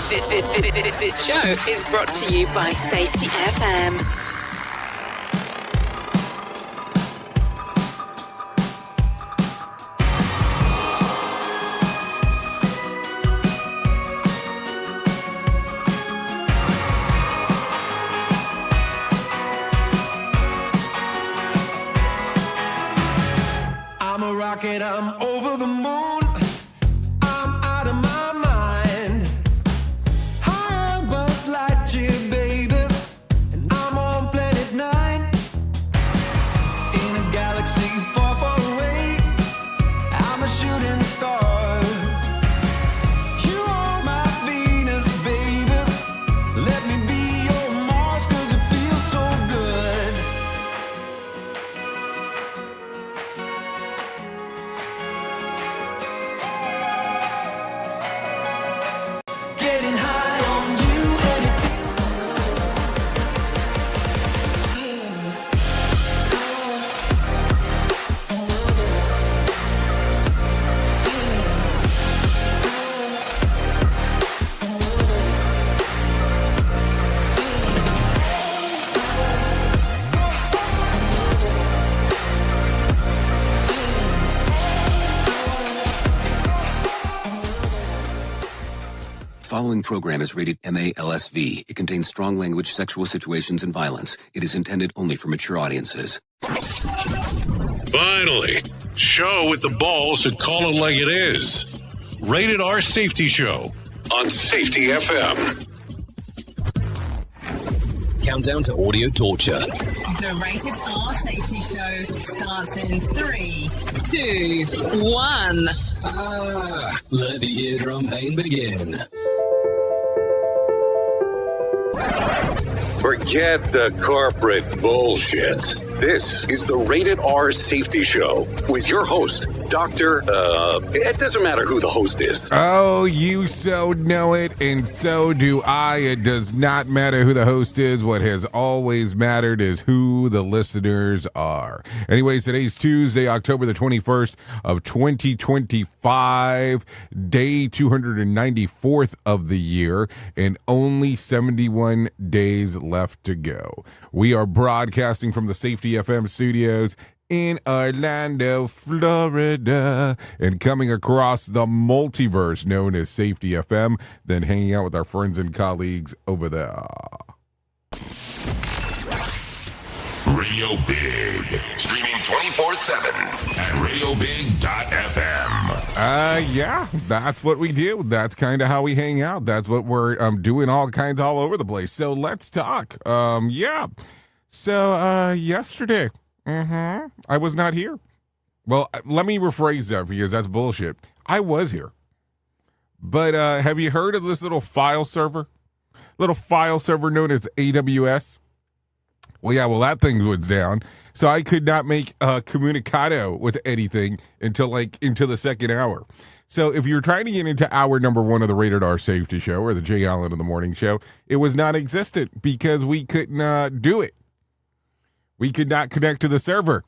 This show is brought to you by Safety FM. I'm a rocket, I'm over the moon. I'm out of my mind. High above light year, baby. And I'm on planet 9. In a galaxy far, far away. I'm a shooting star. You are my Venus, baby. Let me be your Mars, 'cause it feels so good. Getting high on you and it Following program is rated MALSV. It contains strong language, sexual situations, and violence. It is intended only for mature audiences. Finally, show with the balls to call it like it is. Rated R Safety Show on Safety FM. Countdown to audio torture. The Rated R Safety Show starts in 3, 2, 1. Let the eardrum pain begin. Forget the corporate bullshit. This is the Rated R Safety Show with your host, Dr. It doesn't matter who the host is. Oh, you so know it, and so do I. It does not matter who the host is. What has always mattered is who the listeners are. Anyways, today's Tuesday, October the 21st of 2025, day 294th of the year, and only 71 days left to go. We are broadcasting from the Safety FM studios in Orlando, Florida, and coming across the multiverse known as Safety FM, then hanging out with our friends and colleagues over there. Radio Big, streaming 24/7 at radiobig.fm. Yeah, that's what we do. That's kind of how we hang out. That's what we're doing all kinds all over the place. So let's talk. So yesterday, I was not here. Well, let me rephrase that because that's bullshit. I was here. But have you heard of this little file server? Little file server known as AWS? Well, yeah, that thing was down. So I could not make a comunicado with anything until into the second hour. So if you're trying to get into hour number 1 of the Rated R Safety Show or the Jay Allen in the Morning Show, it was non-existent because we couldn't do it. We could not connect to the server.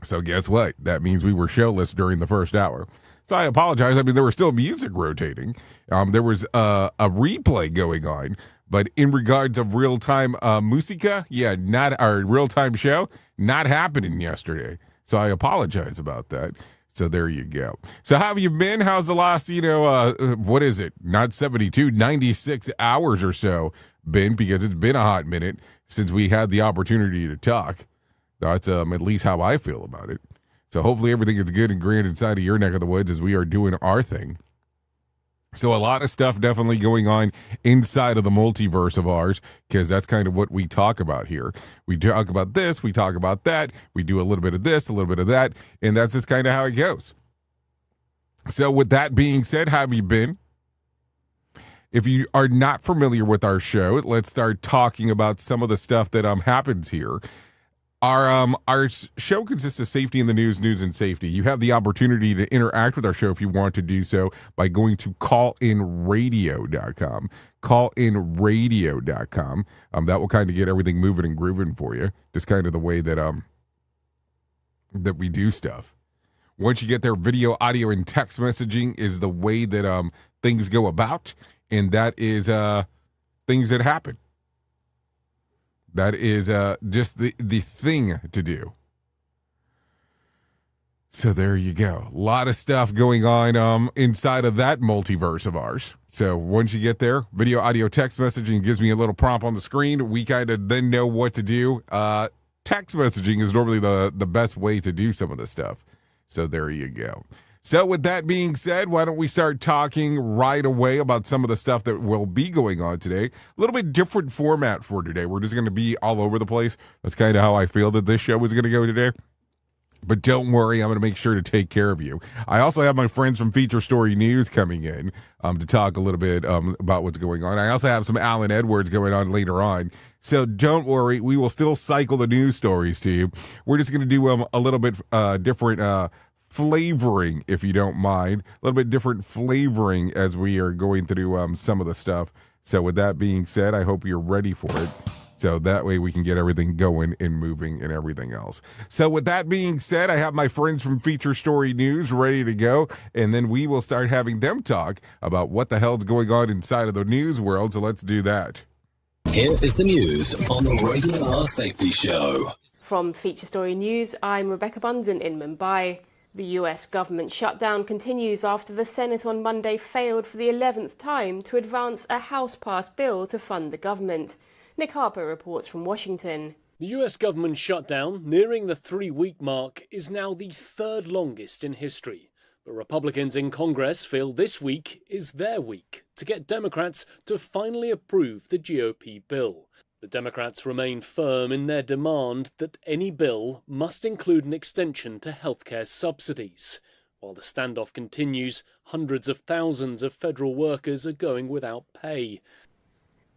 So guess what? That means we were showless during the first hour. So I apologize. I mean, there was still music rotating. There was a replay going on. But in regards of real-time musica, yeah, not our real-time show, not happening yesterday. So I apologize about that. So there you go. So how have you been? How's the last, what is it? Not 72, 96 hours or so been, because it's been a hot minute since we had the opportunity to talk. That's at least how I feel about it. So hopefully everything is good and grand inside of your neck of the woods as we are doing our thing. So a lot of stuff definitely going on inside of the multiverse of ours, because that's kind of what we talk about here. We talk about this, we talk about that, we do a little bit of this, a little bit of that, and that's just kind of how it goes. So with that being said, how have you been? If you are not familiar with our show, let's start talking about some of the stuff that happens here. Our show consists of safety in the news and safety. You have the opportunity to interact with our show if you want to do so by going to callinradio.com. Callinradio.com. That will kind of get everything moving and grooving for you. Just kind of the way that that we do stuff. Once you get there, video, audio, and text messaging is the way that things go about. and that is things that happen. That is just the thing to do. So there you go. A lot of stuff going on inside of that multiverse of ours. So once you get there, video, audio, text messaging gives me a little prompt on the screen. We kind of then know what to do. Text messaging is normally the best way to do some of this stuff. So there you go. So with that being said, why don't we start talking right away about some of the stuff that will be going on today? A little bit different format for today. We're just going to be all over the place. That's kind of how I feel that this show is going to go today. But don't worry, I'm going to make sure to take care of you. I also have my friends from Feature Story News coming in to talk a little bit about what's going on. I also have some Allen Edwards going on later on. So don't worry, we will still cycle the news stories to you. We're just going to do a little bit different flavoring, if you don't mind. A little bit different flavoring as we are going through some of the stuff. So with that being said, I hope you're ready for it. So that way we can get everything going and moving and everything else. So with that being said, I have my friends from Feature Story News ready to go. And then we will start having them talk about what the hell's going on inside of the news world. So let's do that. Here is the news on the Rated R Safety Show. From Feature Story News, I'm Rebecca Bunsen in Mumbai. The US government shutdown continues after the Senate on Monday failed for the 11th time to advance a House-passed bill to fund the government. Nick Harper reports from Washington. The US government shutdown, nearing the 3-week mark, is now the third longest in history. But Republicans in Congress feel this week is their week to get Democrats to finally approve the GOP bill. The Democrats remain firm in their demand that any bill must include an extension to healthcare subsidies. While the standoff continues, hundreds of thousands of federal workers are going without pay.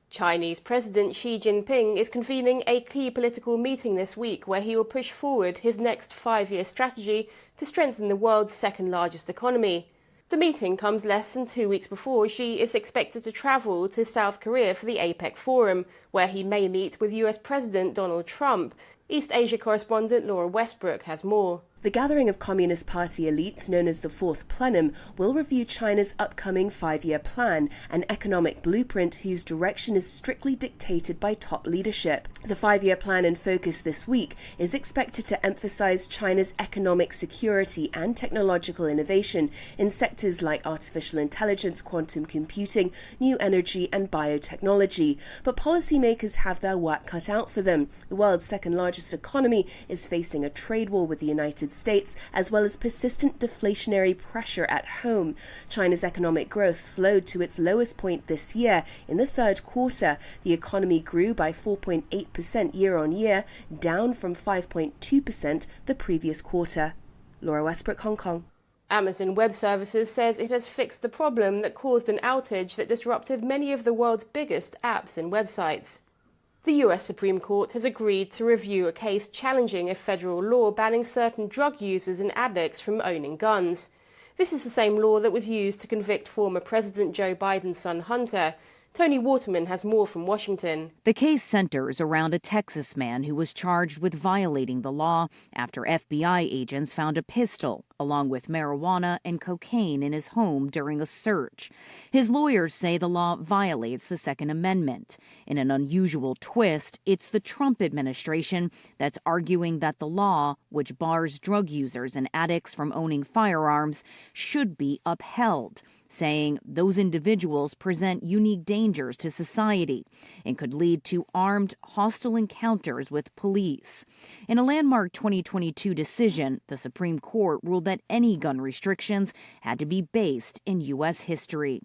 Chinese President Xi Jinping is convening a key political meeting this week where he will push forward his next 5-year strategy to strengthen the world's second-largest economy. The meeting comes less than 2 weeks before Xi is expected to travel to South Korea for the APEC Forum, where he may meet with US President Donald Trump. East Asia correspondent Laura Westbrook has more. The gathering of Communist Party elites, known as the Fourth Plenum, will review China's upcoming 5-year plan, an economic blueprint whose direction is strictly dictated by top leadership. The 5-year plan in focus this week is expected to emphasize China's economic security and technological innovation in sectors like artificial intelligence, quantum computing, new energy and biotechnology. But policymakers have their work cut out for them. The world's second-largest economy is facing a trade war with the United States, as well as persistent deflationary pressure at home. China's economic growth slowed to its lowest point this year. In the third quarter, the economy grew by 4.8% year-on-year, down from 5.2% the previous quarter. Laura Westbrook, Hong Kong. Amazon Web Services says it has fixed the problem that caused an outage that disrupted many of the world's biggest apps and websites. The US Supreme Court has agreed to review a case challenging a federal law banning certain drug users and addicts from owning guns. This is the same law that was used to convict former President Joe Biden's son Hunter. Tony Waterman has more from Washington. The case centers around a Texas man who was charged with violating the law after FBI agents found a pistol along with marijuana and cocaine in his home during a search. His lawyers say the law violates the Second Amendment. In an unusual twist, it's the Trump administration that's arguing that the law, which bars drug users and addicts from owning firearms, should be upheld, saying those individuals present unique dangers to society and could lead to armed, hostile encounters with police. In a landmark 2022 decision, the Supreme Court ruled that any gun restrictions had to be based in U.S. history.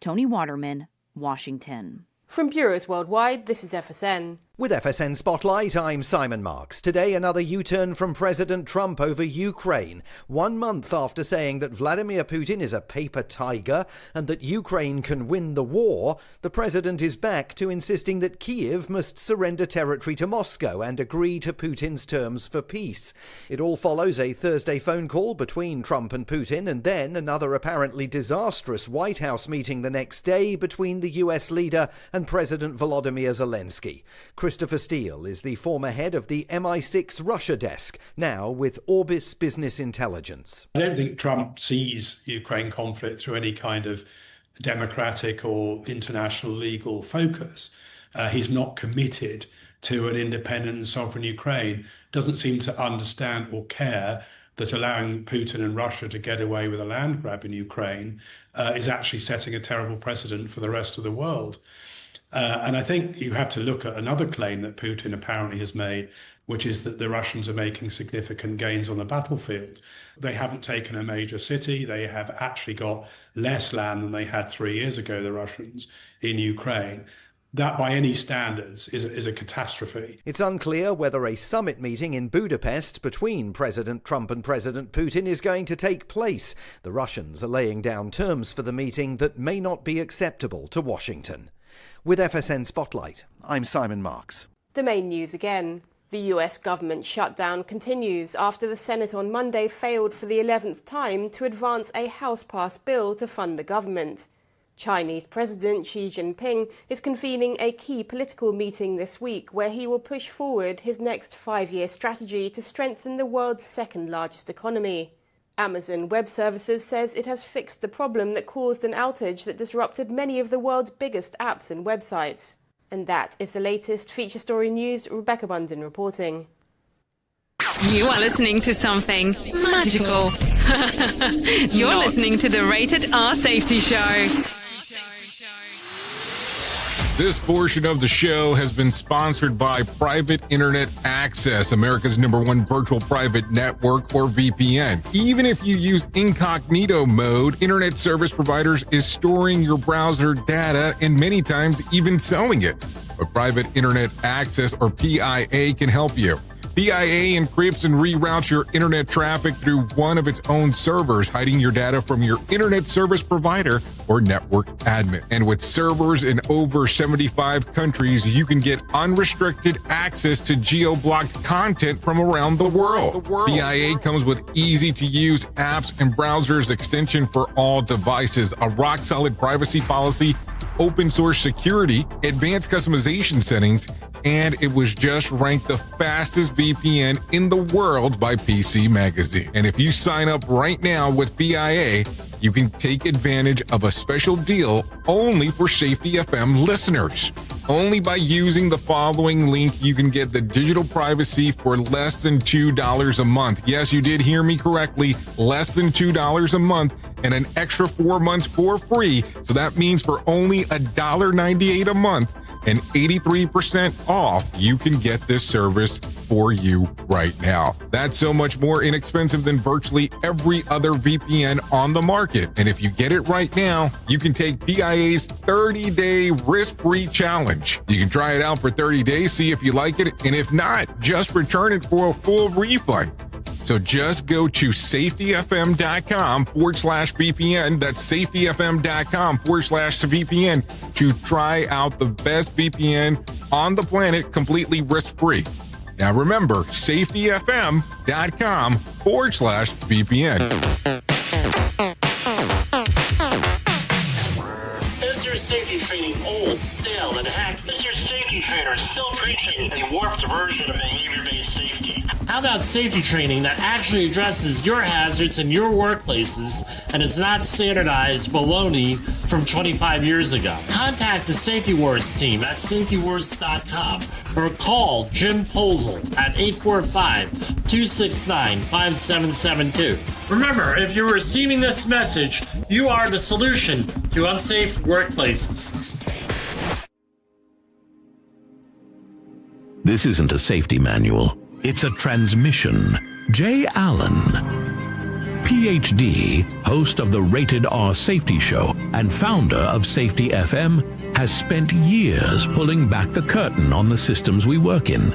Tony Waterman, Washington. From bureaus worldwide, this is FSN. With FSN Spotlight, I'm Simon Marks. Today, another U-turn from President Trump over Ukraine. 1 month after saying that Vladimir Putin is a paper tiger and that Ukraine can win the war, the president is back to insisting that Kyiv must surrender territory to Moscow and agree to Putin's terms for peace. It all follows a Thursday phone call between Trump and Putin, and then another apparently disastrous White House meeting the next day between the US leader and President Volodymyr Zelensky. Christopher Steele is the former head of the MI6 Russia desk, now with Orbis Business Intelligence. I don't think Trump sees the Ukraine conflict through any kind of democratic or international legal focus. He's not committed to an independent and sovereign Ukraine, doesn't seem to understand or care that allowing Putin and Russia to get away with a land grab in Ukraine is actually setting a terrible precedent for the rest of the world. And I think you have to look at another claim that Putin apparently has made, which is that the Russians are making significant gains on the battlefield. They haven't taken a major city. They have actually got less land than they had 3 years ago, the Russians, in Ukraine. That, by any standards, is a catastrophe. It's unclear whether a summit meeting in Budapest between President Trump and President Putin is going to take place. The Russians are laying down terms for the meeting that may not be acceptable to Washington. With FSN Spotlight, I'm Simon Marks. The main news again. The US government shutdown continues after the Senate on Monday failed for the 11th time to advance a House-passed bill to fund the government. Chinese President Xi Jinping is convening a key political meeting this week where he will push forward his next 5-year strategy to strengthen the world's second-largest economy. Amazon Web Services says it has fixed the problem that caused an outage that disrupted many of the world's biggest apps and websites. And that is the latest feature story news. Rebecca Bunden reporting. You are listening to something magical. You're listening to the Rated R Safety Show. This portion of the show has been sponsored by Private Internet Access, America's #1 virtual private network, or VPN. Even if you use incognito mode, internet service providers is storing your browser data and many times even selling it. But Private Internet Access, or PIA, can help you. PIA encrypts and reroutes your internet traffic through one of its own servers, hiding your data from your internet service provider or network admin. And with servers in over 75 countries, you can get unrestricted access to geo-blocked content from around the world. PIA comes with easy-to-use apps and browsers extension for all devices, a rock-solid privacy policy, open source security, advanced customization settings, and it was just ranked the fastest VPN in the world by PC Magazine. And if you sign up right now with PIA, you can take advantage of a special deal only for Safety FM listeners. Only by using the following link, you can get the digital privacy for less than $2 a month. Yes, you did hear me correctly, less than $2 a month, and an extra 4 months for free. So that means for only $1.98 a month and 83% off, you can get this service for you right now. That's so much more inexpensive than virtually every other VPN on the market. And if you get it right now, you can take PIA's 30-day risk-free challenge. You can try it out for 30 days, see if you like it, and if not, just return it for a full refund. So just go to safetyfm.com/VPN. That's safetyfm.com/VPN to try out the best VPN on the planet completely risk-free. Now remember, safetyfm.com/VPN. Is your safety training old, stale, and hacked? Is your safety trainer still preaching a warped version of behavior-based safety? How about safety training that actually addresses your hazards in your workplaces and is not standardized baloney from 25 years ago? Contact the Safety Wars team at safetywars.com or call Jim Posel at 845-269-5772. Remember, if you're receiving this message, you are the solution to unsafe workplaces. This isn't a safety manual. It's a transmission. Jay Allen, PhD, host of the Rated R Safety Show and founder of Safety FM, has spent years pulling back the curtain on the systems we work in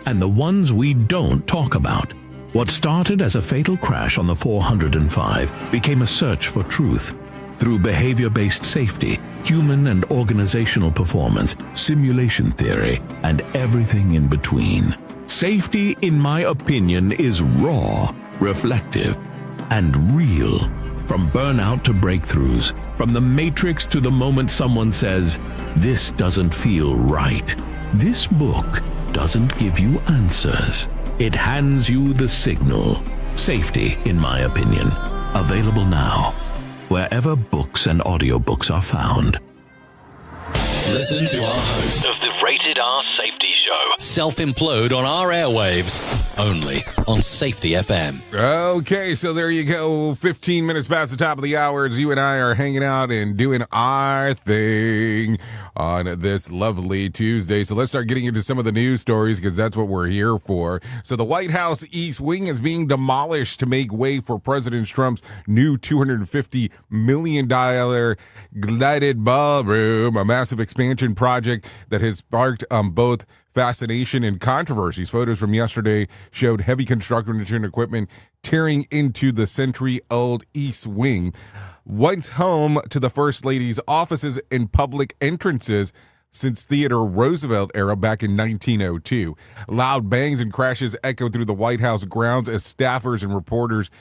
and the ones we don't talk about. What started as a fatal crash on the 405 became a search for truth. Through behavior-based safety, human and organizational performance, simulation theory, and everything in between. Safety, in my opinion, is raw, reflective, and real. From burnout to breakthroughs, from the matrix to the moment someone says, "This doesn't feel right." This book doesn't give you answers. It hands you the signal. Safety, in my opinion. Available now. wherever books and audiobooks are found. Listen to our host of the Rated R Safety Show self-implode on our airwaves, only on Safety FM. Okay, so there you go. 15 minutes past the top of the hour as you and I are hanging out and doing our thing on this lovely Tuesday. So let's start getting into some of the news stories because that's what we're here for. So the White House East Wing is being demolished to make way for President Trump's new $250 million glided ballroom, a massive expansion project that has sparked both fascination and controversies. Photos from yesterday showed heavy construction equipment tearing into the century-old East Wing, once home to the First Lady's offices and public entrances since Theodore Roosevelt era back in 1902. Loud bangs and crashes echoed through the White House grounds as staffers and reporters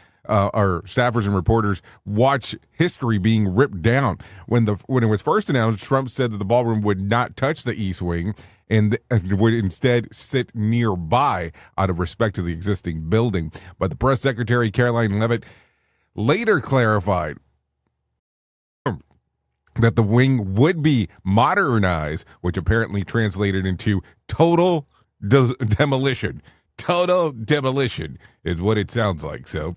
watch history being ripped down. When it was first announced, Trump said that the ballroom would not touch the East Wing and would instead sit nearby out of respect to the existing building. But the press secretary, Caroline Leavitt, later clarified that the wing would be modernized, which apparently translated into total demolition. Total demolition is what it sounds like. So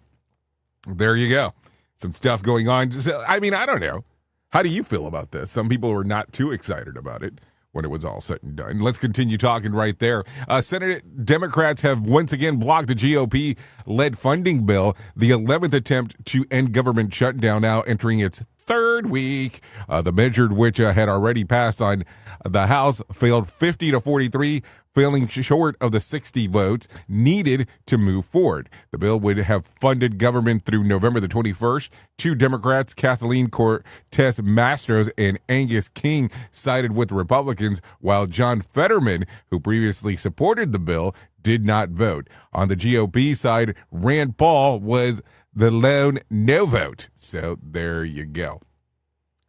there you go. Some stuff going on. I mean, I don't know. How do you feel about this? Some people were not too excited about it when it was all said and done. Let's continue talking right there. Senate Democrats have once again blocked the GOP-led funding bill, the 11th attempt to end government shutdown, now entering its third week. The measure, which had already passed on the House, failed 50-43, falling short of the 60 votes needed to move forward. The bill would have funded government through November the 21st. Two Democrats, Kathleen Cortez Mastros and Angus King, sided with Republicans, while John Fetterman, who previously supported the bill, did not vote. On the GOP side, Rand Paul was the lone no vote. So there you go.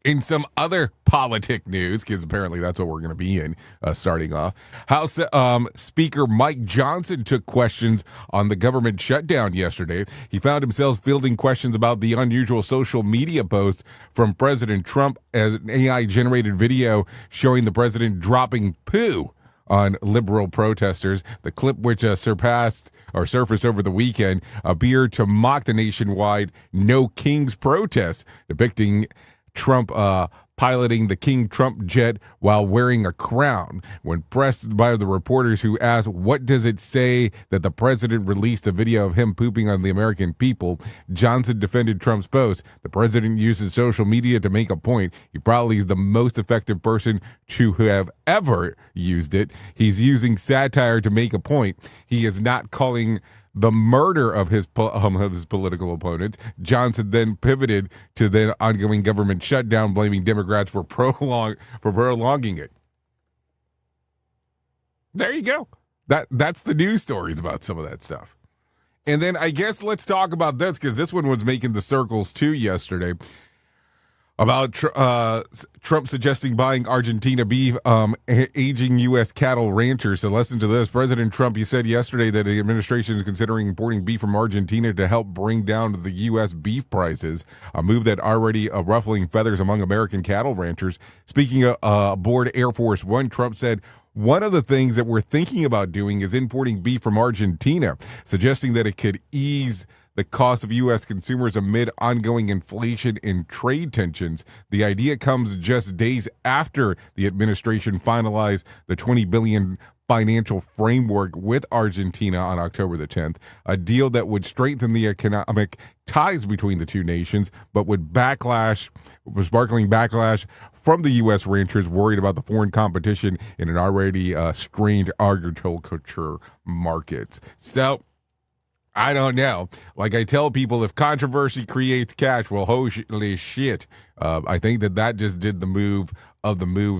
In some other politic news, because apparently that's what we're going to be in starting off, House Speaker Mike Johnson took questions on the government shutdown yesterday. He found himself fielding questions about the unusual social media post from President Trump as an AI-generated video showing the president dropping poo on liberal protesters. The clip, which surfaced over the weekend, appeared to mock the nationwide No Kings protest, depicting Trump piloting the King Trump jet while wearing a crown. When pressed by the reporters who asked, what does it say that the president released a video of him pooping on the American people, Johnson defended Trump's post. The president uses social media to make a point. He probably is the most effective person to have ever used it. He's using satire to make a point. He is not calling the murder of his political opponents. Johnson then pivoted to the ongoing government shutdown, blaming Democrats for prolonging it. There you go. That's the news stories about some of that stuff. And then I guess let's talk about this, because this one was making the circles too yesterday, about Trump suggesting buying Argentina beef, aging U.S. cattle ranchers. So listen to this. President Trump, he said yesterday that the administration is considering importing beef from Argentina to help bring down the U.S. beef prices, a move that already ruffling feathers among American cattle ranchers. Speaking aboard Air Force One, Trump said, one of the things that we're thinking about doing is importing beef from Argentina, suggesting that it could ease the cost of U.S. consumers amid ongoing inflation and trade tensions. The idea comes just days after the administration finalized the $20 billion financial framework with Argentina on October the 10th, a deal that would strengthen the economic ties between the two nations, but would sparkling backlash from the U.S. ranchers worried about the foreign competition in an already strained agriculture market. So, I don't know. Like I tell people, if controversy creates cash, well, holy shit. I think that just did the move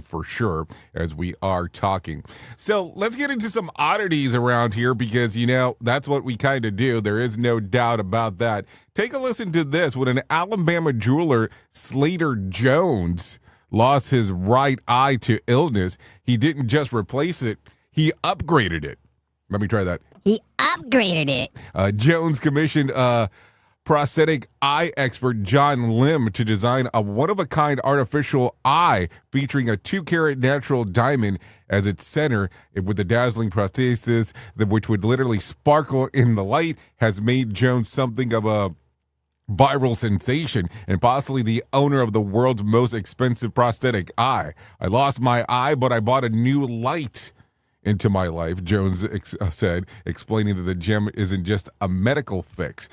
for sure as we are talking. So let's get into some oddities around here because, that's what we kind of do. There is no doubt about that. Take a listen to this. When an Alabama jeweler, Slater Jones, lost his right eye to illness, he didn't just replace it, he upgraded it. Let me try that. He upgraded it. Jones commissioned prosthetic eye expert John Lim to design a one-of-a-kind artificial eye featuring a 2-carat natural diamond as its center, with the dazzling prosthesis which would literally sparkle in the light, has made Jones something of a viral sensation and possibly the owner of the world's most expensive prosthetic eye. I lost my eye, but I bought a new light into my life, Jones said, explaining that the gem isn't just a medical fix.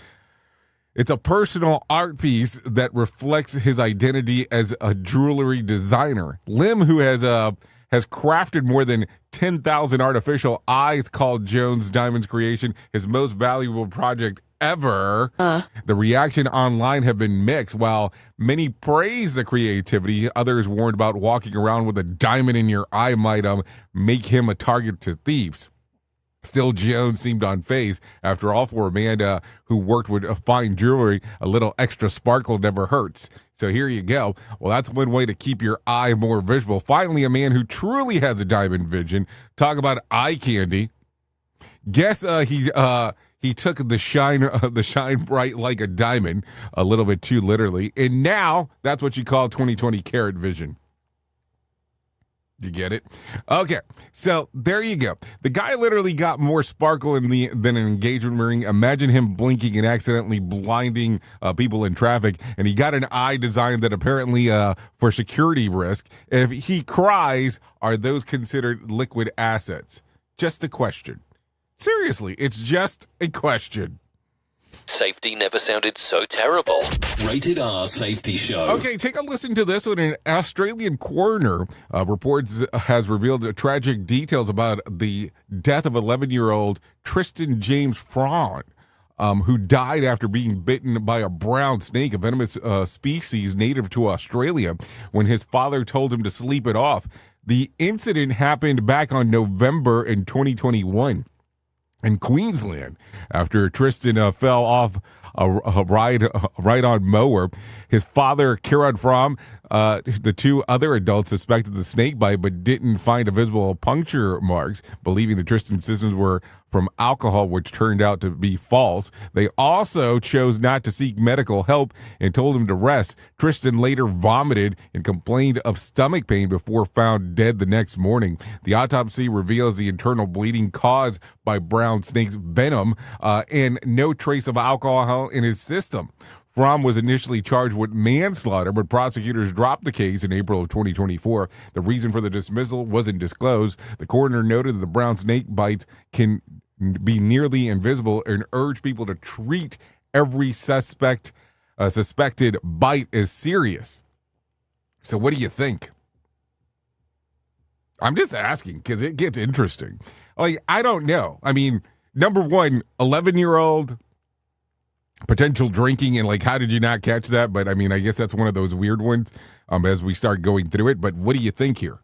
It's a personal art piece that reflects his identity as a jewelry designer. Lim, who has crafted more than 10,000 artificial eyes, called Jones Diamond's creation his most valuable project ever. The reaction online have been mixed. While many praise the creativity, others warned about walking around with a diamond in your eye might make him a target to thieves. Still, Jones seemed unfazed. After all, for Amanda, who worked with fine jewelry, a little extra sparkle never hurts. So here you go. Well, that's one way to keep your eye more visible. Finally, a man who truly has a diamond vision. Talk about eye candy. Guess he took the shine bright like a diamond, a little bit too literally, and now that's what you call 20/20 carat vision. You get it? Okay, so there you go. The guy literally got more sparkle than an engagement ring. Imagine him blinking and accidentally blinding people in traffic, and he got an eye design that apparently for security risk. If he cries, are those considered liquid assets? Just a question. Seriously, it's just a question. Safety never sounded so terrible. Rated R Safety Show. Okay, take a listen to this one. An Australian coroner has revealed tragic details about the death of 11-year-old Tristan James Fraun, who died after being bitten by a brown snake, a venomous species native to Australia, when his father told him to sleep it off. The incident happened back on November in 2021. In Queensland, after Tristan fell off a ride-on mower, his father, Kieran Fromm, the two other adults suspected the snake bite but didn't find a visible puncture marks, believing the Tristan's symptoms were from alcohol, which turned out to be false. They also chose not to seek medical help and told him to rest. Tristan later vomited and complained of stomach pain before found dead the next morning. The autopsy reveals the internal bleeding caused by brown snake's venom and no trace of alcohol in his system. Fromm was initially charged with manslaughter, but prosecutors dropped the case in April of 2024. The reason for the dismissal wasn't disclosed. The coroner noted that the brown snake bites can be nearly invisible and urged people to treat every suspected bite as serious. So what do you think? I'm just asking because it gets interesting. Like, I don't know. I mean, number one, 11-year-old, potential drinking, and like, how did you not catch that? But I mean, I guess that's one of those weird ones as we start going through it. But what do you think here?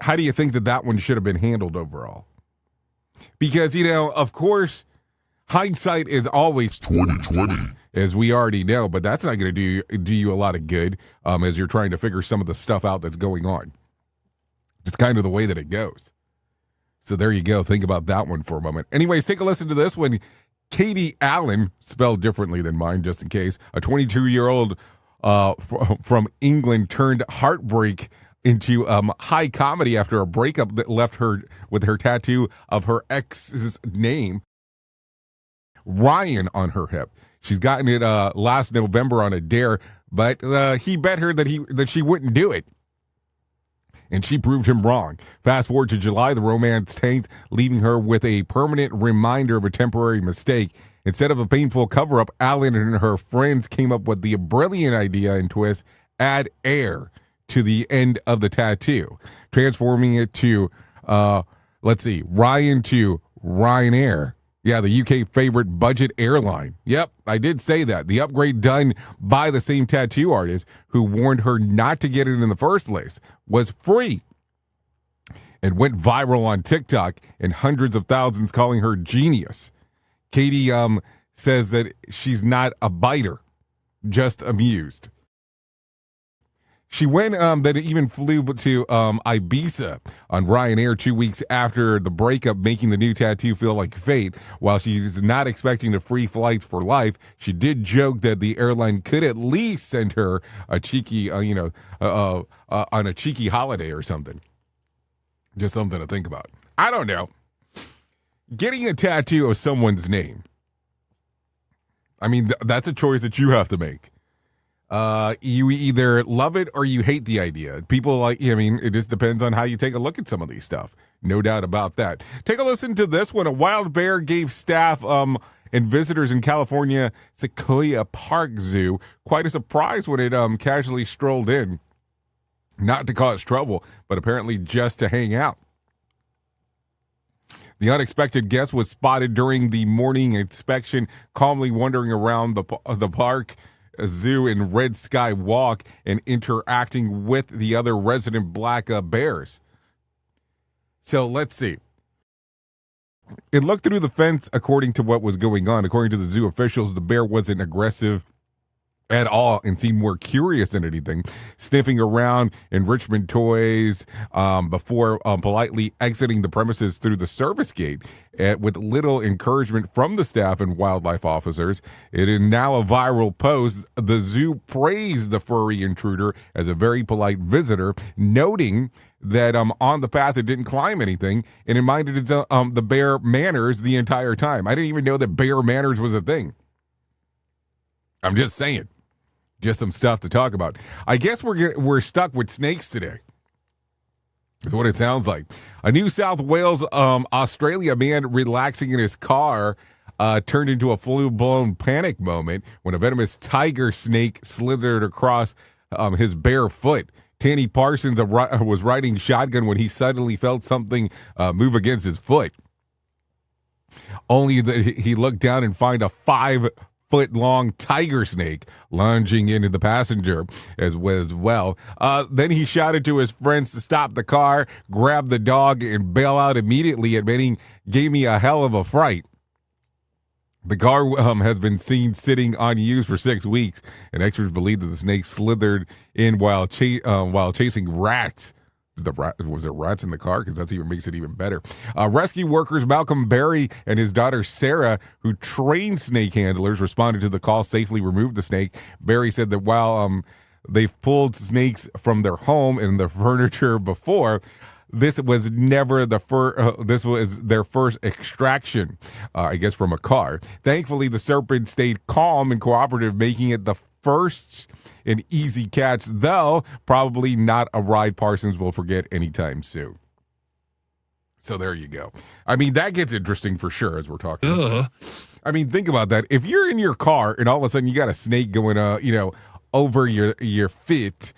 How do you think that one should have been handled overall? Because, you know, of course, hindsight is always 20/20, as we already know, but that's not going to do you a lot of good as you're trying to figure some of the stuff out that's going on. It's kind of the way that it goes. So there you go. Think about that one for a moment. Anyways, take a listen to this one. Katie Allen, spelled differently than mine, just in case, a 22-year-old from England turned heartbreak into high comedy after a breakup that left her with her tattoo of her ex's name, Ryan, on her hip. She's gotten it last November on a dare, but he bet her that she wouldn't do it. And she proved him wrong. Fast forward to July, the romance tanked, leaving her with a permanent reminder of a temporary mistake. Instead of a painful cover-up, Allen and her friends came up with the brilliant idea and twist: add air to the end of the tattoo, transforming it to, Ryan to Ryanair. Yeah, the UK favorite budget airline. Yep, I did say that. The upgrade, done by the same tattoo artist who warned her not to get it in the first place, was free. It went viral on TikTok, and hundreds of thousands calling her genius. Katie says that she's not a biter, just amused. She went that even flew to Ibiza on Ryanair 2 weeks after the breakup, making the new tattoo feel like fate. While she's not expecting the free flights for life, she did joke that the airline could at least send her a cheeky, on a cheeky holiday or something. Just something to think about. I don't know. Getting a tattoo of someone's name. I mean, that's a choice that you have to make. You either love it or you hate the idea. People it just depends on how you take a look at some of these stuff. No doubt about that. Take a listen to this one. A wild bear gave staff and visitors in California Sequoia Park Zoo quite a surprise when it casually strolled in. Not to cause trouble, but apparently just to hang out. The unexpected guest was spotted during the morning inspection, calmly wandering around the park zoo in Red Sky Walk and interacting with the other resident black bears. So let's see. It looked through the fence according to what was going on. According to the zoo officials, the bear wasn't aggressive at all and seemed more curious than anything, sniffing around enrichment toys before politely exiting the premises through the service gate. With little encouragement from the staff and wildlife officers, it is now a viral post. The zoo praised the furry intruder as a very polite visitor, noting that on the path it didn't climb anything and it minded its the bear manners the entire time. I didn't even know that bear manners was a thing. I'm just saying. Just some stuff to talk about. I guess we're stuck with snakes today. That's what it sounds like. A New South Wales, Australia man relaxing in his car turned into a full-blown panic moment when a venomous tiger snake slithered across his bare foot. Tanny Parsons was riding shotgun when he suddenly felt something move against his foot. Only that he looked down and find a 5-foot-long tiger snake lunging into the passenger as well. Then he shouted to his friends to stop the car, grab the dog, and bail out immediately, admitting, "Gave me a hell of a fright." The car has been seen sitting unused for 6 weeks, and experts believe that the snake slithered in while chasing rats. Was there rats in the car? Because that even makes it even better. Rescue workers Malcolm Berry and his daughter Sarah, who trained snake handlers, responded to the call, safely removed the snake. Berry said that while they've pulled snakes from their home and their furniture before, this was never this was their first extraction, I guess, from a car. Thankfully, the serpent stayed calm and cooperative, making it the first an easy catch, though probably not a ride Parsons will forget anytime soon. So there you go. I mean, that gets interesting for sure as we're talking. I mean, think about that. If you're in your car and all of a sudden you got a snake going, over your foot,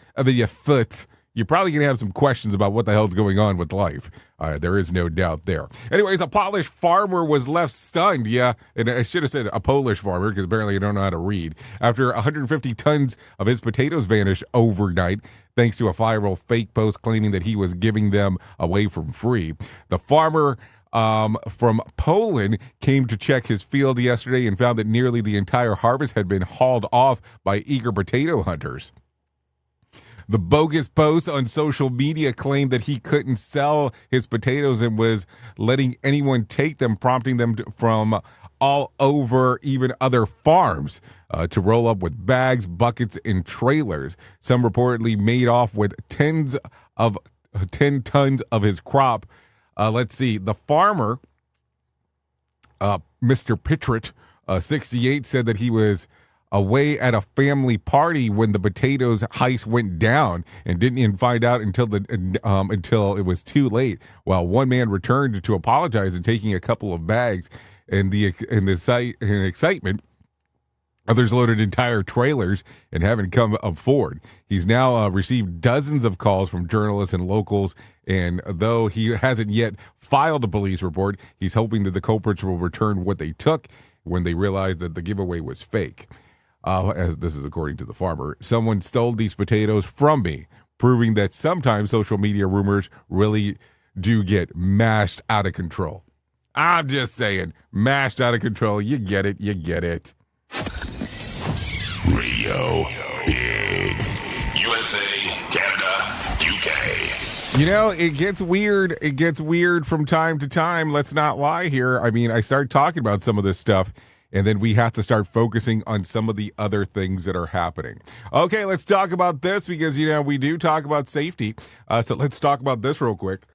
you're probably going to have some questions about what the hell's going on with life. There is no doubt there. Anyways, a Polish farmer was left stunned. Yeah, and I should have said a Polish farmer because apparently I don't know how to read. After 150 tons of his potatoes vanished overnight, thanks to a viral fake post claiming that he was giving them away for free. The farmer from Poland came to check his field yesterday and found that nearly the entire harvest had been hauled off by eager potato hunters. The bogus post on social media claimed that he couldn't sell his potatoes and was letting anyone take them, prompting them from all over, even other farms, to roll up with bags, buckets, and trailers. Some reportedly made off with 10 tons of his crop. Let's see. The farmer, Mr. Pittrit, 68, said that he was away at a family party when the potatoes heist went down and didn't even find out until it was too late. While one man returned to apologize and taking a couple of bags, and in excitement, others loaded entire trailers and haven't come forward. He's now received dozens of calls from journalists and locals, and though he hasn't yet filed a police report, he's hoping that the culprits will return what they took when they realized that the giveaway was fake. As this is according to the farmer, someone stole these potatoes from me, proving that sometimes social media rumors really do get mashed out of control. I'm just saying, mashed out of control. You get it. You get it. Radio Big. USA, Canada, UK. You know, it gets weird. It gets weird from time to time. Let's not lie here. I mean, I start talking about some of this stuff, and then we have to start focusing on some of the other things that are happening. Okay, let's talk about this because, you know, we do talk about safety. So let's talk about this real quick.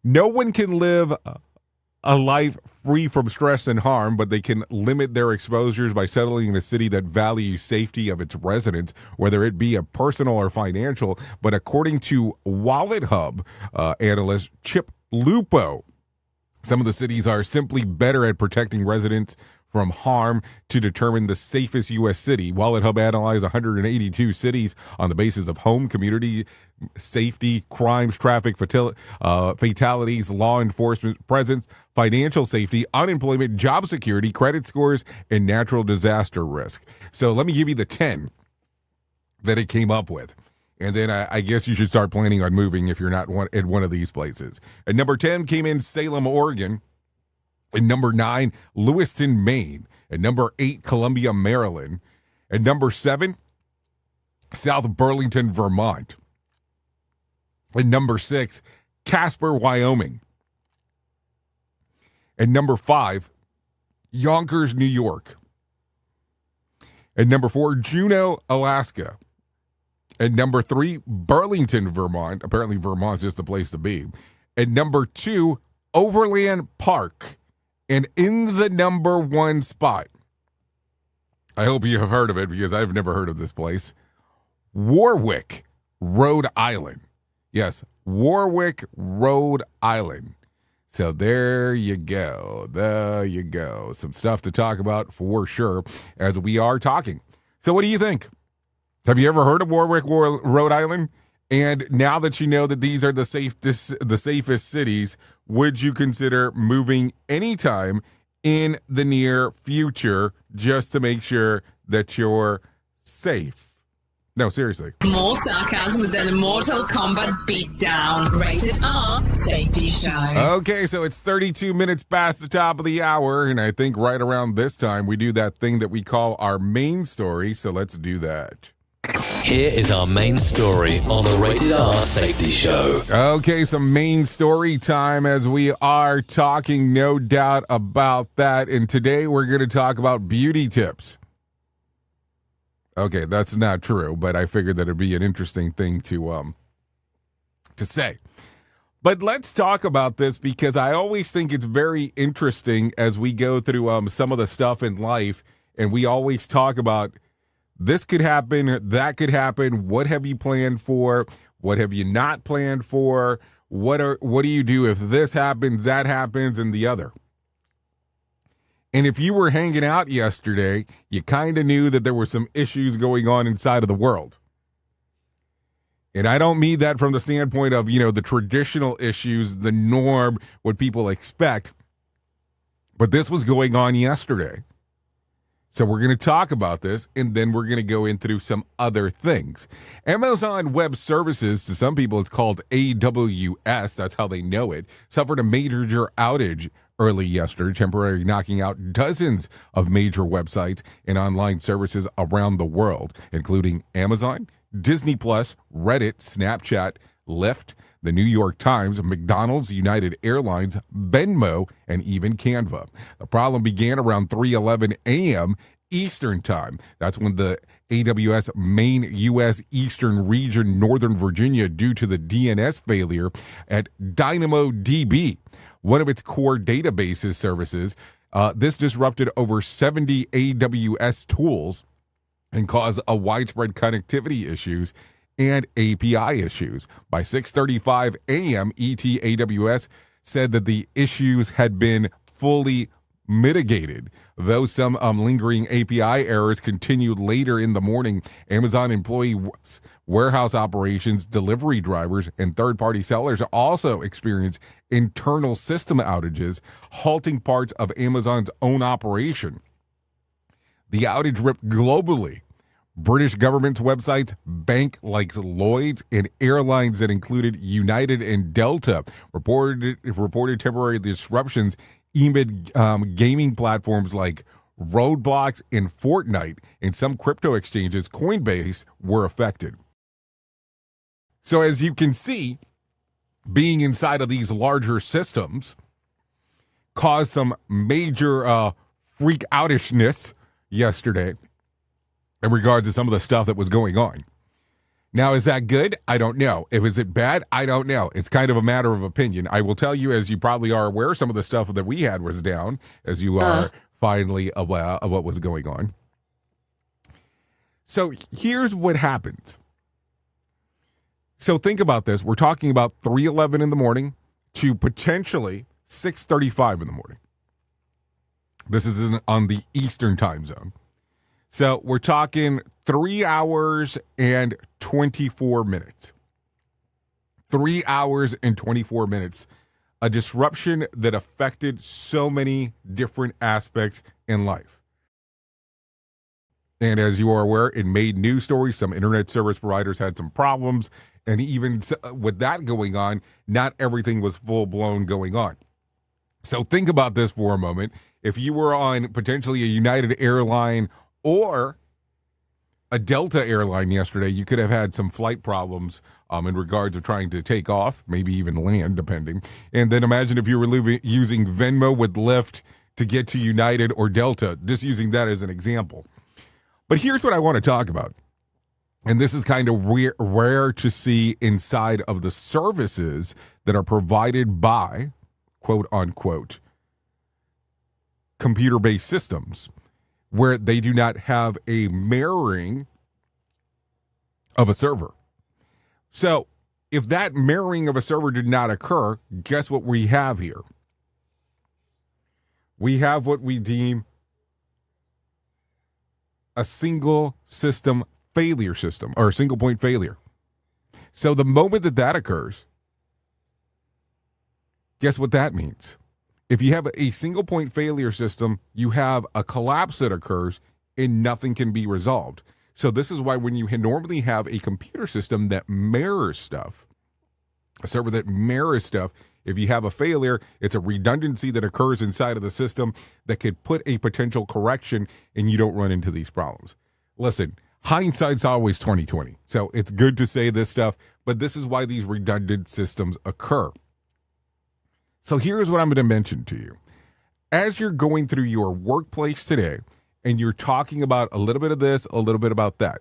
No one can live a life free from stress and harm, but they can limit their exposures by settling in a city that values safety of its residents, whether it be a personal or financial. But according to Wallet Hub analyst Chip Lupo, some of the cities are simply better at protecting residents from harm to determine the safest U.S. city. Wallet Hub analyzed 182 cities on the basis of home, community, safety, crimes, traffic, fatalities, law enforcement presence, financial safety, unemployment, job security, credit scores, and natural disaster risk. So let me give you the 10 that it came up with. And then I guess you should start planning on moving if you're not in one of these places. At number 10 came in Salem, Oregon. At number 9, Lewiston, Maine. At number 8, Columbia, Maryland. At number 7, South Burlington, Vermont. At number 6, Casper, Wyoming. At number 5, Yonkers, New York. At number 4, Juneau, Alaska. At number 3, Burlington, Vermont. Apparently, Vermont's just the place to be. At number 2, Overland Park. And in the number 1 spot, I hope you have heard of it because I've never heard of this place, Warwick, Rhode Island. Yes, Warwick, Rhode Island. So there you go. There you go. Some stuff to talk about for sure as we are talking. So what do you think? Have you ever heard of Warwick, Rhode Island? And now that you know that these are the safest cities, would you consider moving anytime in the near future just to make sure that you're safe? No, seriously. More sarcasm than a Mortal Kombat beatdown. Rated R Safety Show. Okay, so it's 32 minutes past the top of the hour, and I think right around this time we do that thing that we call our main story, so let's do that. Here is our main story on the Rated R Safety Show. Okay, some main story time as we are talking, no doubt about that. And today we're going to talk about beauty tips. Okay, that's not true, but I figured that it'd be an interesting thing to say. But let's talk about this because I always think it's very interesting as we go through some of the stuff in life, and we always talk about this could happen, that could happen. What have you planned for? What have you not planned for? What do you do if this happens, that happens, and the other? And if you were hanging out yesterday, you kind of knew that there were some issues going on inside of the world. And I don't mean that from the standpoint of, you know, the traditional issues, the norm, what people expect. But this was going on yesterday. So we're going to talk about this, and then we're going to go into some other things. Amazon Web Services, to some people it's called AWS, that's how they know it, suffered a major outage early yesterday, temporarily knocking out dozens of major websites and online services around the world, including Amazon, Disney+, Reddit, Snapchat, Lyft, the New York Times, McDonald's, United Airlines, Venmo, and even Canva. The problem began around 3:11 a.m. Eastern Time. That's when the AWS main U.S. Eastern region, Northern Virginia, due to the DNS failure at DynamoDB, one of its core databases services. This disrupted over 70 AWS tools and caused a widespread connectivity issues and API issues. By 6:35 a.m. ET, AWS said that the issues had been fully mitigated, though some lingering API errors continued later in the morning. Amazon employee warehouse operations, delivery drivers, and third-party sellers also experienced internal system outages, halting parts of Amazon's own operation. The outage ripped globally. British government websites, bank like Lloyd's, and airlines that included United and Delta reported temporary disruptions. Even gaming platforms like roadblocks in Fortnite and some crypto exchanges, Coinbase, were affected. So as you can see, being inside of these larger systems caused some major freak outishness yesterday in regards to some of the stuff that was going on. Now, is that good? I don't know. Is it bad? I don't know. It's kind of a matter of opinion. I will tell you, as you probably are aware, some of the stuff that we had was down, as you are finally aware of what was going on. So here's what happens. So think about this. We're talking about 3:11 in the morning to potentially 6:35 in the morning. This is on the Eastern time zone. So we're talking 3 hours and 24 minutes. 3 hours and 24 minutes. A disruption that affected so many different aspects in life. And as you are aware, it made news stories. Some internet service providers had some problems. And even with that going on, not everything was full-blown going on. So think about this for a moment. If you were on potentially a United airline or a Delta airline yesterday, you could have had some flight problems in regards of trying to take off, maybe even land, depending. And then imagine if you were using Venmo with Lyft to get to United or Delta, just using that as an example. But here's what I want to talk about. And this is kind of rare to see inside of the services that are provided by, quote unquote, computer-based systems, where they do not have a mirroring of a server. So if that mirroring of a server did not occur, guess what we have here? We have what we deem a single system failure system, or a single point failure. So the moment that occurs, guess what that means? If you have a single point failure system, you have a collapse that occurs and nothing can be resolved. So this is why when you normally have a computer system that mirrors stuff, a server that mirrors stuff, if you have a failure, it's a redundancy that occurs inside of the system that could put a potential correction and you don't run into these problems. Listen, hindsight's always 20/20. So it's good to say this stuff, but this is why these redundant systems occur. So here's what I'm going to mention to you. As you're going through your workplace today and you're talking about a little bit of this, a little bit about that,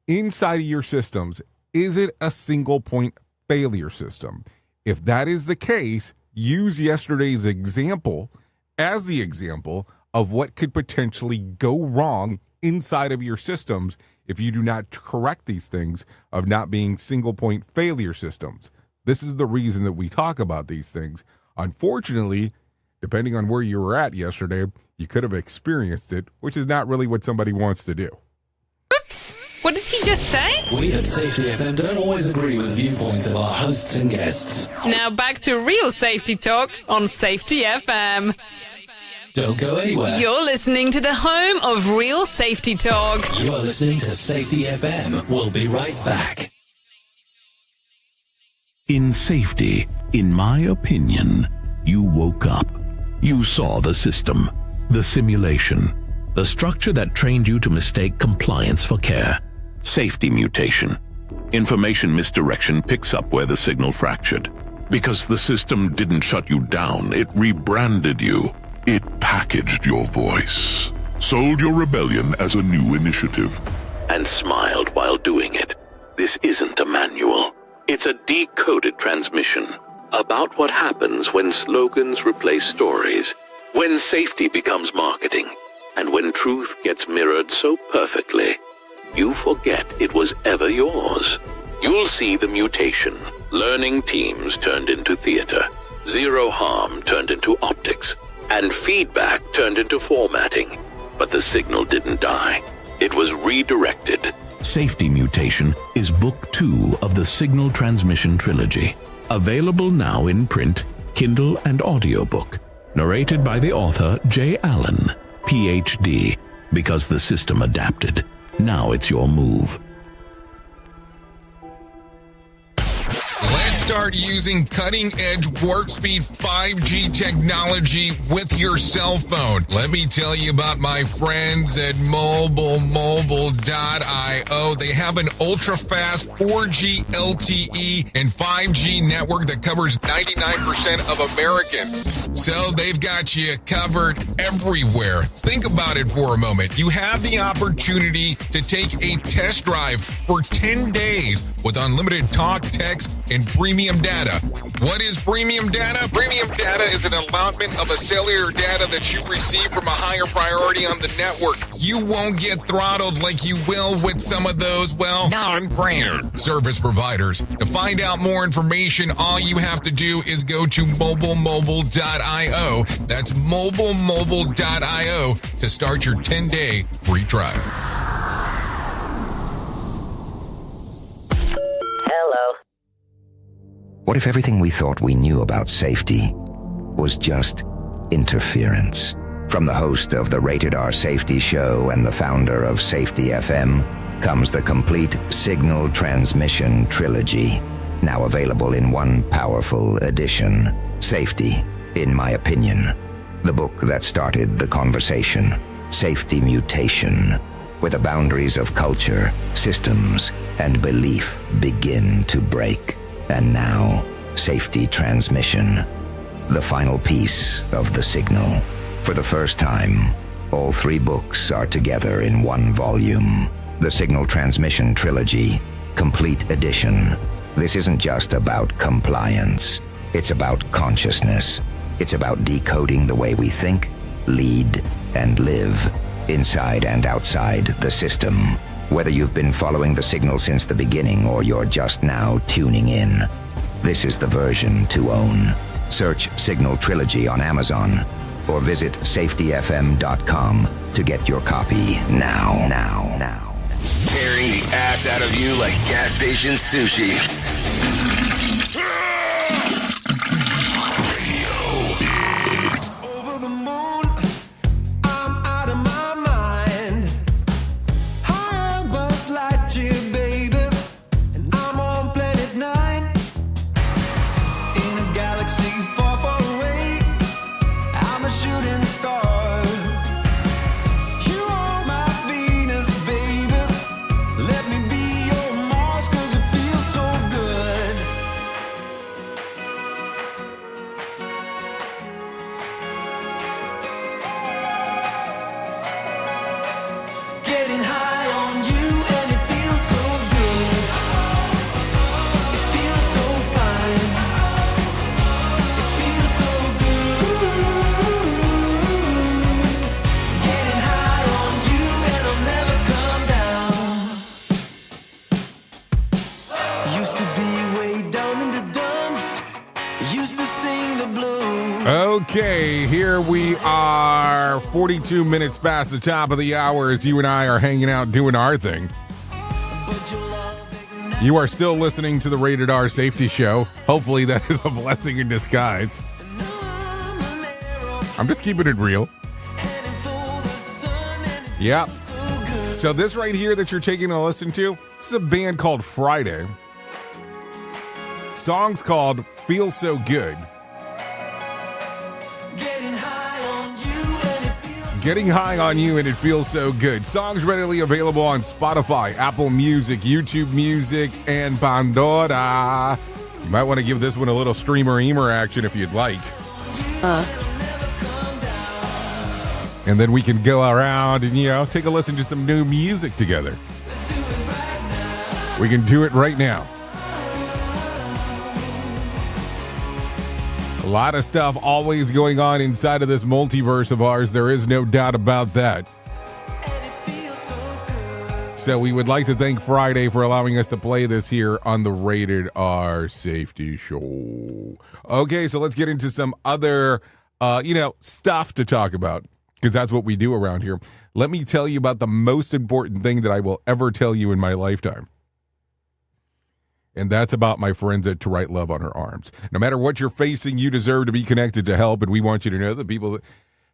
inside of your systems, is it a single point failure system? If that is the case, use yesterday's example as the example of what could potentially go wrong inside of your systems if you do not correct these things of not being single point failure systems. This is the reason that we talk about these things. Unfortunately, depending on where you were at yesterday, you could have experienced it, which is not really what somebody wants to do. Oops! What did he just say? We at Safety FM don't always agree with viewpoints of our hosts and guests. Now back to real safety talk on Safety FM. Don't go anywhere. You're listening to the home of real safety talk. You are listening to Safety FM. We'll be right back. In safety, in my opinion, you woke up. You saw the system, the simulation, the structure that trained you to mistake compliance for care. Safety mutation. Information misdirection picks up where the signal fractured. Because the system didn't shut you down, it rebranded you. It packaged your voice, sold your rebellion as a new initiative, and smiled while doing it. This isn't a manual. It's a decoded transmission about what happens when slogans replace stories, when safety becomes marketing, and when truth gets mirrored so perfectly, you forget it was ever yours. You'll see the mutation. Learning teams turned into theater, zero harm turned into optics, and feedback turned into formatting. But the signal didn't die. It was redirected. Safety Mutation is Book 2 of the Signal Transmission Trilogy. Available now in print, Kindle, and audiobook. Narrated by the author J. Allen, Ph.D. Because the system adapted. Now it's your move. Let's start using cutting-edge warp speed 5G technology with your cell phone. Let me tell you about my friends at mobile.io. They have an ultra-fast 4G LTE and 5G network that covers 99% of Americans. So they've got you covered everywhere. Think about it for a moment. You have the opportunity to take a test drive for 10 days with unlimited talk, text, and premium data. What is premium data? Premium data is an allotment of a cellular data that you receive from a higher priority on the network. You won't get throttled like you will with some of those, well, non-brand service providers. To find out more information, all you have to do is go to mobilemobile.io. That's mobilemobile.io to start your 10-day free trial. Hello. What if everything we thought we knew about safety was just interference? From the host of the Rated R Safety Show and the founder of Safety FM comes the complete signal transmission trilogy, now available in one powerful edition. Safety, in my opinion, the book that started the conversation. Safety Mutation, where the boundaries of culture, systems, and belief begin to break. And now, Safety Transmission, the final piece of the signal. For the first time, all three books are together in one volume. The Signal Transmission Trilogy, Complete Edition. This isn't just about compliance. It's about consciousness. It's about decoding the way we think, lead, and live, inside and outside the system. Whether you've been following the signal since the beginning or you're just now tuning in, this is the version to own. Search Signal Trilogy on Amazon or visit safetyfm.com to get your copy now. Tearing the ass out of you like gas station sushi. Over the moon, I'm out of my mind. High above light year, baby, and I'm on planet 9. In a galaxy far, far away, I'm a shooting star. You are my Venus, baby. Let me be your Mars, 'cause it feels so good. Getting high on you and it feels so good. It feels so fine. It feels so good. Getting high on you and I'll never come down. Used to be way down in the dumps. Used to sing the blues. Okay, here we are, 42 minutes past the top of the hour as you and I are hanging out doing our thing. You are still listening to the Rated R Safety Show. Hopefully that is a blessing in disguise. I'm just keeping it real. Yep. So this right here that you're taking a listen to, this is a band called Friday. Song's called Feel So Good. Getting high on you and it feels so good. Songs readily available on Spotify, Apple Music, YouTube Music, and Pandora. You might want to give this one a little streamer-eamer action if you'd like. And then we can go around and, take a listen to some new music together. We can do it right now. A lot of stuff always going on inside of this multiverse of ours. There is no doubt about that. So we would like to thank Friday for allowing us to play this here on the Rated R Safety Show. Okay, so let's get into some other, stuff to talk about, because that's what we do around here. Let me tell you about the most important thing that I will ever tell you in my lifetime. And that's about my friends at To Write Love on Her Arms. No matter what you're facing, you deserve to be connected to help. And we want you to know that people that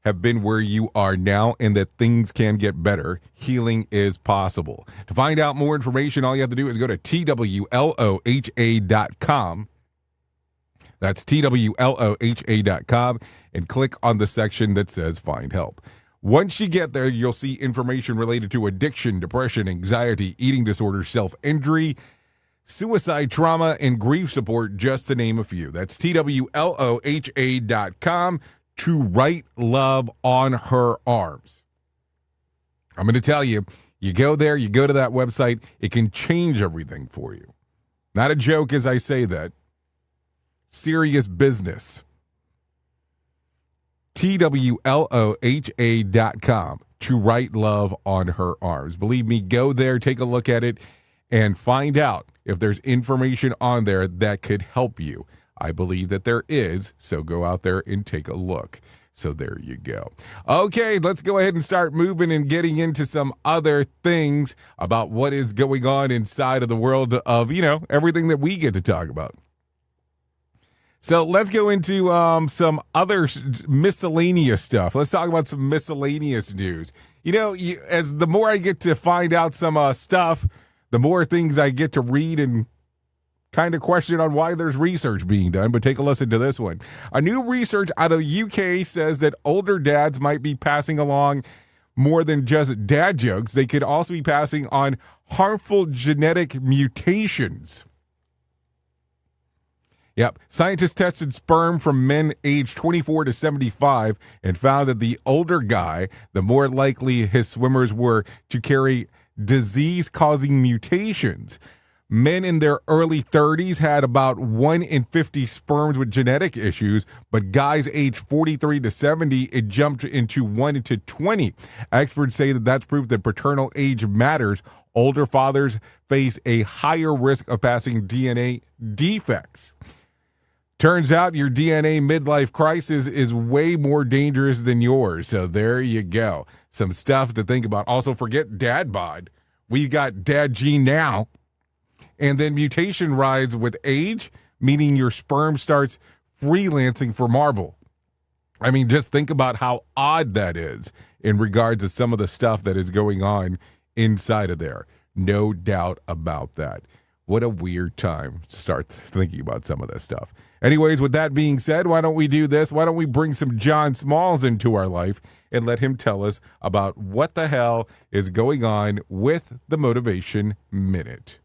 have been where you are now and that things can get better. Healing is possible. To find out more information, all you have to do is go to TWLOHA.com. That's TWLOHA.com and click on the section that says Find Help. Once you get there, you'll see information related to addiction, depression, anxiety, eating disorders, self-injury, suicide, trauma, and grief support, just to name a few. That's TWLOHA.com to write love on her arms. I'm going to tell you, you go there, you go to that website, it can change everything for you. Not a joke as I say that. Serious business. TWLOHA.com to write love on her arms. Believe me, go there, take a look at it, and find out if there's information on there that could help you. I believe that there is, so go out there and take a look. So there you go. Okay, let's go ahead and start moving and getting into some other things about what is going on inside of the world of, everything that we get to talk about. So let's go into some other miscellaneous stuff. Let's talk about some miscellaneous news. As the more I get to find out some stuff, the more things I get to read and kind of question on why there's research being done. But take a listen to this one. A new research out of the UK says that older dads might be passing along more than just dad jokes. They could also be passing on harmful genetic mutations. Yep. Scientists tested sperm from men aged 24 to 75 and found that the older guy, the more likely his swimmers were to carry disease-causing mutations. Men in their early 30s had about 1 in 50 sperms with genetic issues, but guys aged 43 to 70, it jumped into 1 into 20. Experts say that that's proof that paternal age matters. Older fathers face a higher risk of passing DNA defects. Turns out your DNA midlife crisis is way more dangerous than yours. So there you go. Some stuff to think about. Also, forget dad bod. We've got dad gene now. And then mutation rise with age, meaning your sperm starts freelancing for marble. I mean, just think about how odd that is in regards to some of the stuff that is going on inside of there. No doubt about that. What a weird time to start thinking about some of this stuff. Anyways, with that being said, why don't we do this? Why don't we bring some John Smalls into our life and let him tell us about what the hell is going on with the Motivation Minute.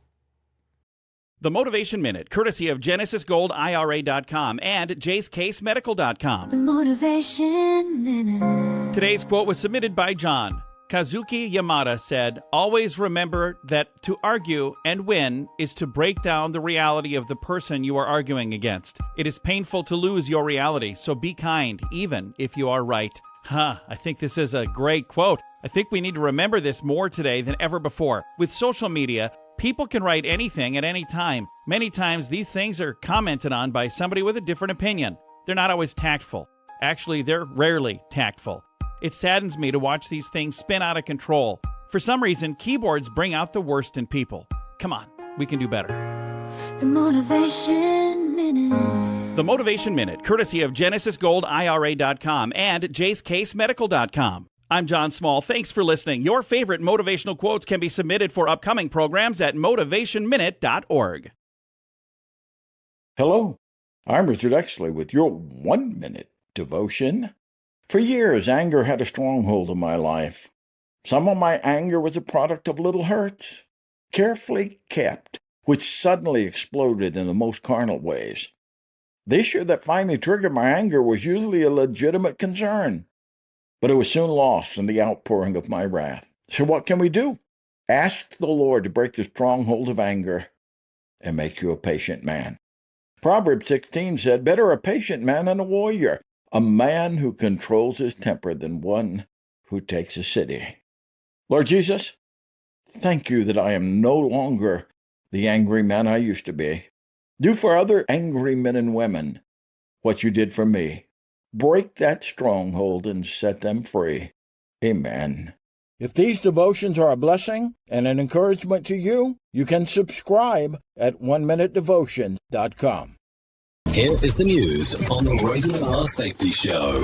The Motivation Minute, courtesy of GenesisGoldIRA.com and JaceCaseMedical.com. The Motivation Minute. Today's quote was submitted by John. Kazuki Yamada said, "Always remember that to argue and win is to break down the reality of the person you are arguing against. It is painful to lose your reality, so be kind, even if you are right." I think this is a great quote. I think we need to remember this more today than ever before. With social media, people can write anything at any time. Many times these things are commented on by somebody with a different opinion. They're not always tactful. Actually, they're rarely tactful. It saddens me to watch these things spin out of control. For some reason, keyboards bring out the worst in people. Come on, we can do better. The Motivation Minute. The Motivation Minute, courtesy of GenesisGoldIRA.com and JaceCaseMedical.com. I'm John Small. Thanks for listening. Your favorite motivational quotes can be submitted for upcoming programs at motivationminute.org. Hello, I'm Richard Exley with your 1-minute devotion. For years, anger had a stronghold in my life. Some of my anger was a product of little hurts, carefully kept, which suddenly exploded in the most carnal ways. The issue that finally triggered my anger was usually a legitimate concern, but it was soon lost in the outpouring of my wrath. So what can we do? Ask the Lord to break the stronghold of anger and make you a patient man. Proverbs 16 said, "Better a patient man than a warrior, a man who controls his temper than one who takes a city." Lord Jesus, thank you that I am no longer the angry man I used to be. Do for other angry men and women what you did for me. Break that stronghold and set them free. Amen. If these devotions are a blessing and an encouragement to you, you can subscribe at oneminutedevotion.com. Here is the news on the Rated R Safety Show.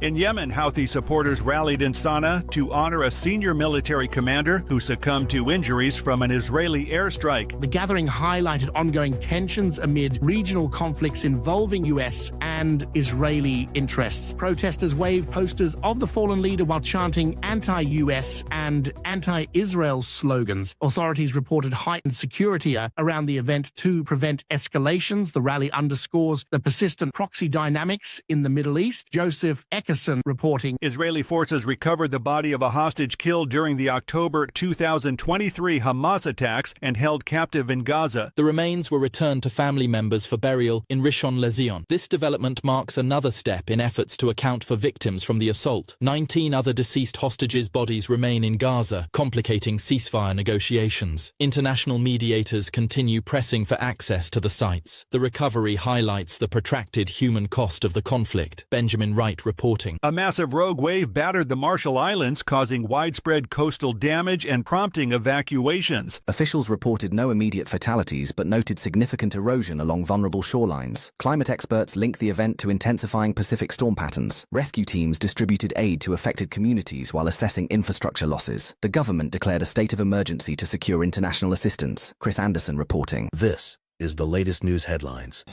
In Yemen, Houthi supporters rallied in Sana'a to honor a senior military commander who succumbed to injuries from an Israeli airstrike. The gathering highlighted ongoing tensions amid regional conflicts involving U.S. and Israeli interests. Protesters waved posters of the fallen leader while chanting anti-U.S. and anti-Israel slogans. Authorities reported heightened security around the event to prevent escalations. The rally underscores the persistent proxy dynamics in the Middle East. Joseph Eckerson reporting. Israeli forces recovered the body of a hostage killed during the October 2023 Hamas attacks and held captive in Gaza. The remains were returned to family members for burial in Rishon LeZion. This development marks another step in efforts to account for victims from the assault. 19 other deceased hostages' bodies remain in Gaza, complicating ceasefire negotiations. International mediators continue pressing for access to the sites. The recovery highlights the protracted human cost of the conflict. Benjamin Wright reporting. A massive rogue wave battered the Marshall Islands, causing widespread coastal damage and prompting evacuations. Officials reported no immediate fatalities but noted significant erosion along vulnerable shorelines. Climate experts link the event to intensifying Pacific storm patterns. Rescue teams distributed aid to affected communities while assessing infrastructure losses. The government declared a state of emergency to secure international assistance. Chris Anderson reporting. This is the latest news headlines.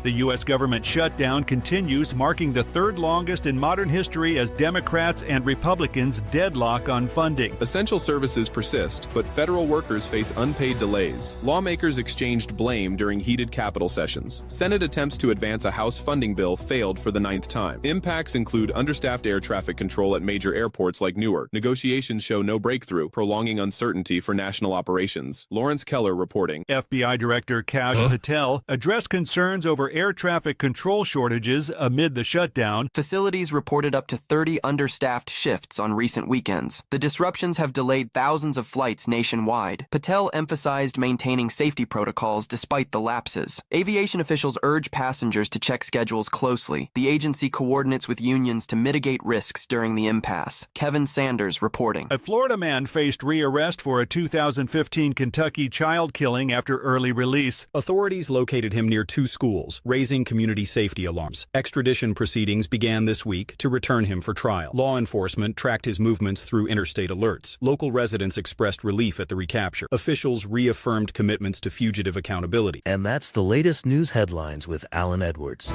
The U.S. government shutdown continues, marking the third longest in modern history as Democrats and Republicans deadlock on funding. Essential services persist, but federal workers face unpaid delays. Lawmakers exchanged blame during heated Capitol sessions. Senate attempts to advance a House funding bill failed for the 9th time. Impacts include understaffed air traffic control at major airports like Newark. Negotiations show no breakthrough, prolonging uncertainty for national operations. Lawrence Keller reporting. FBI Director Kash Patel addressed concerns over air traffic control shortages amid the shutdown. Facilities reported up to 30 understaffed shifts on recent weekends. The disruptions have delayed thousands of flights nationwide. Patel emphasized maintaining safety protocols despite the lapses. Aviation officials urge passengers to check schedules closely. The agency coordinates with unions to mitigate risks during the impasse. Kevin Sanders reporting. A Florida man faced rearrest for a 2015 Kentucky child killing after early release. Authorities located him near two schools, raising community safety alarms. Extradition proceedings began this week to return him for trial. Law enforcement tracked his movements through interstate alerts. Local residents expressed relief at the recapture. Officials reaffirmed commitments to fugitive accountability. And that's the latest news headlines with Allen Edwards.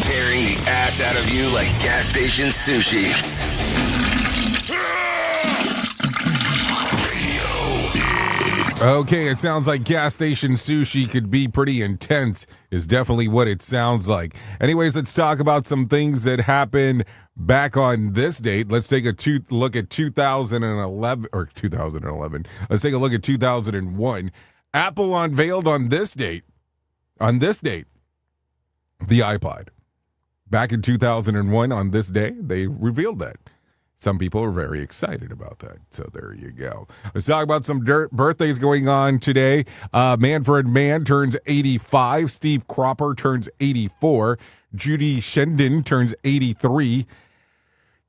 Tearing the ass out of you like gas station sushi. Okay, it sounds like gas station sushi could be pretty intense, is definitely what it sounds like. Anyways, let's talk about some things that happened back on this date. Let's take a look at 2011. Let's take a look at 2001. Apple unveiled on this date, the iPod. Back in 2001, on this day, they revealed that. Some people are very excited about that. So there you go. Let's talk about some birthdays going on today. Manfred Mann turns 85. Steve Cropper turns 84. Judy Shendon turns 83.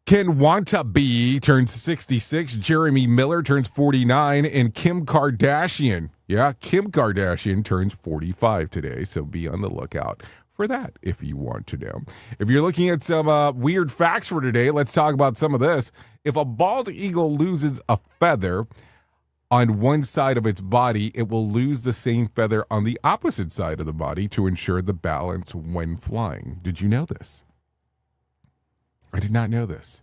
Ken Wantabe turns 66. Jeremy Miller turns 49. And Kim Kardashian. Yeah, Kim Kardashian turns 45 today. So be on the lookout for that if you want to know. If you're looking at some weird facts for today, let's talk about some of this. If a bald eagle loses a feather on one side of its body, it will lose the same feather on the opposite side of the body to ensure the balance when flying. Did you know this? I did not know this.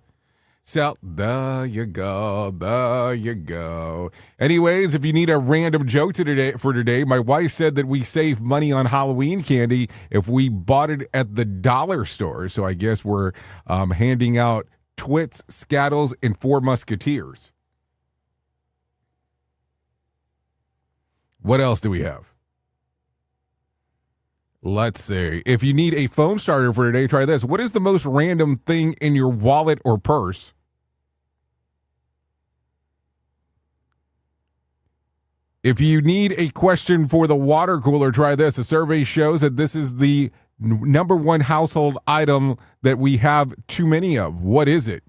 So, there you go. Anyways, if you need a random joke for today, my wife said that we save money on Halloween candy if we bought it at the dollar store. So I guess we're handing out Twits, Skittles, and Four Musketeers. What else do we have? Let's see. If you need a phone starter for today, try this. What is the most random thing in your wallet or purse? If you need a question for the water cooler, try this. A survey shows that this is the number one household item that we have too many of. What is it?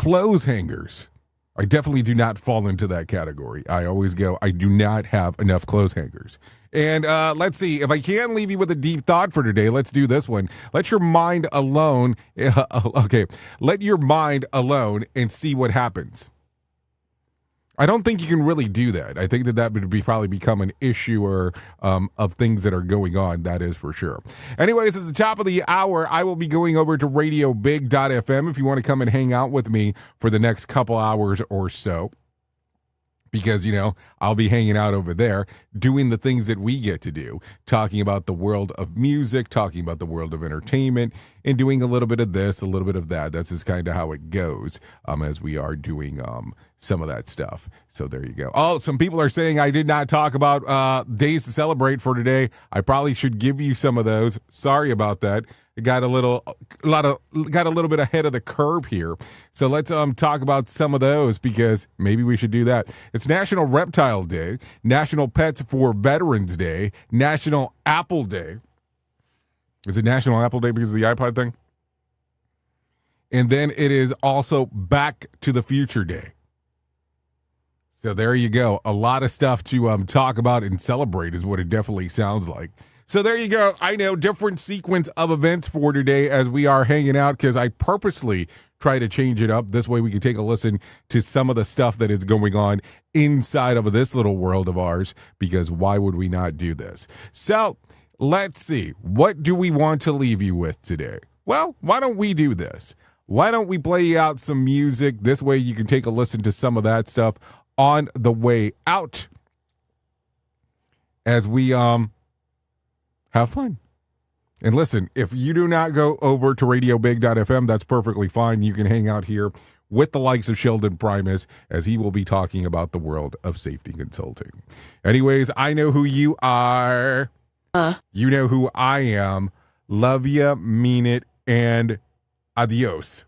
Clothes hangers. I definitely do not fall into that category. I always go, I do not have enough clothes hangers. And let's see, if I can leave you with a deep thought for today, let's do this one. Let your mind alone. Okay, let your mind alone and see what happens. I don't think you can really do that. I think that would probably become an issue of things that are going on. That is for sure. Anyways, at the top of the hour, I will be going over to radiobig.fm if you want to come and hang out with me for the next couple hours or so. Because, I'll be hanging out over there doing the things that we get to do, talking about the world of music, talking about the world of entertainment, and doing a little bit of this, a little bit of that. That's just kind of how it goes as we are doing some of that stuff. So there you go. Oh, some people are saying I did not talk about days to celebrate for today. I probably should give you some of those. Sorry about that. Got a little bit ahead of the curve here. So let's talk about some of those because maybe we should do that. It's National Reptile Day, National Pets for Veterans Day, National Apple Day. Is it National Apple Day because of the iPod thing? And then it is also Back to the Future Day. So there you go. A lot of stuff to talk about and celebrate is what it definitely sounds like. So there you go. I know, different sequence of events for today as we are hanging out because I purposely try to change it up. This way we can take a listen to some of the stuff that is going on inside of this little world of ours, because why would we not do this? So let's see. What do we want to leave you with today? Well, why don't we do this? Why don't we play out some music? This way you can take a listen to some of that stuff on the way out as we have fun. And listen, if you do not go over to radiobig.fm, that's perfectly fine. You can hang out here with the likes of Sheldon Primus as he will be talking about the world of safety consulting. Anyways, I know who you are. You know who I am. Love ya, mean it, and adios.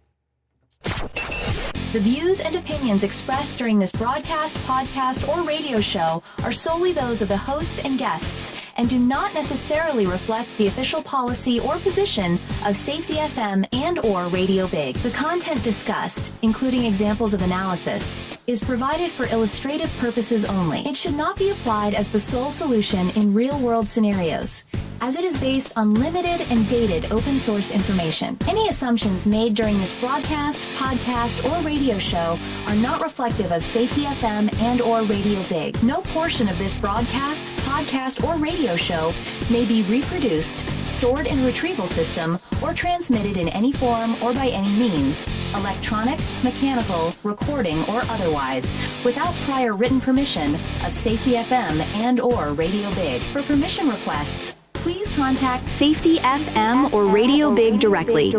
The views and opinions expressed during this broadcast, podcast, or radio show are solely those of the host and guests and do not necessarily reflect the official policy or position of Safety FM and or Radio Big. The content discussed, including examples of analysis, is provided for illustrative purposes only. It should not be applied as the sole solution in real-world scenarios, as it is based on limited and dated open source information. Any assumptions made during this broadcast, podcast, or radio show are not reflective of Safety FM and or Radio Big. No portion of this broadcast, podcast, or radio show may be reproduced, stored in a retrieval system, or transmitted in any form or by any means, electronic, mechanical, recording, or otherwise, without prior written permission of Safety FM and or Radio Big. For permission requests, please contact Safety FM or Radio Big directly.